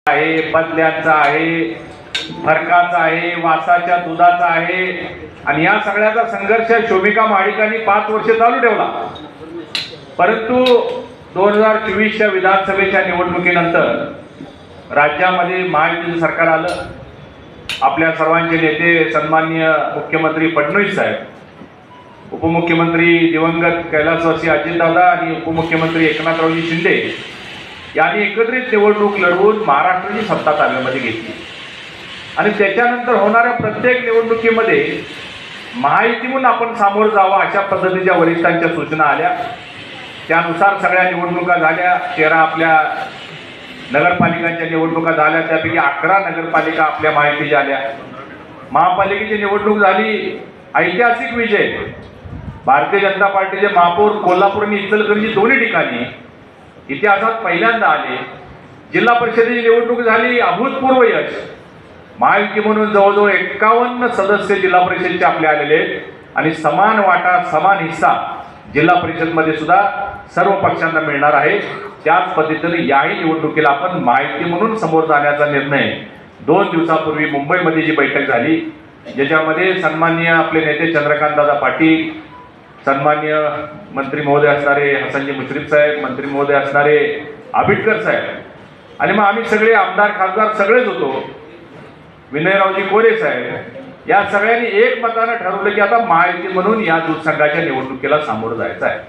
आहे, बदल्यांचा आहे, फरकाचा आहे, वासाच्या दुधाचा आहे आणि या सगळ्याचा संघर्ष शोभिका महाडिकांनी 5 वर्ष चालू ठेवला. परंतु 2024च्या विधानसभेच्या निवडणुकीनंतर राज्यामध्ये महायुतीचं सरकार आलं. आपल्या सर्वांचे नेते सन्माननीय मुख्यमंत्री फडणवीस साहेब, उपमुख्यमंत्री दिवंगत कैलासवासी अजितदादा आणि उपमुख्यमंत्री एकनाथरावजी शिंदे यांनी एकत्रित निवडणूक लढवून महाराष्ट्राची सत्ता ताब्यामध्ये घेतली आणि त्याच्यानंतर होणाऱ्या प्रत्येक निवडणुकीमध्ये महायुतीहून आपण सामोरं जावं अशा पद्धतीच्या वरिष्ठांच्या सूचना आल्या. त्यानुसार सगळ्या निवडणुका झाल्या. 13 आपल्या नगरपालिकांच्या निवडणुका झाल्या, त्यापैकी 11 नगरपालिका आपल्या महायुतीच्या आल्या. महापालिकेची निवडणूक झाली, ऐतिहासिक विजय. भारतीय जनता पार्टीचे महापौर कोल्हापूर आणि इचलकरंजी दोन्ही ठिकाणी इतिहासात पहिल्यांदा आले. जिल्हा परिषदेची निवडणूक झाली, अभूतपूर्व यश. महायुती म्हणून जवळजवळ 51 सदस्य जिल्हा परिषदचे आपले आलेले आणि समान वाटा समान हिस्सा जिल्हा परिषदमध्ये सुद्धा सर्व पक्षांना मिळणार आहे. त्याच पद्धतीने याही निवडणुकीला आपण महायुती म्हणून समोर जाण्याचा निर्णय 2 दिवसापूर्वी मुंबईमध्ये जी बैठक झाली, ज्याच्यामध्ये सन्माननीय आपले नेते चंद्रकांतदादा पाटील, सन्माननीय मंत्री महोदय असणारे हसनजी मुश्रीफ साहेब, मंत्री महोदय असणारे आबिटकर साहेब आणि मग आम्ही सगळे आमदार खासदार सगळेच होतो, विनयरावजी कोरे साहेब, या सगळ्यांनी एकमतानं ठरवलं की आता महायुती म्हणून या दूध संघाच्या निवडणुकीला सामोरं जायचं आहे.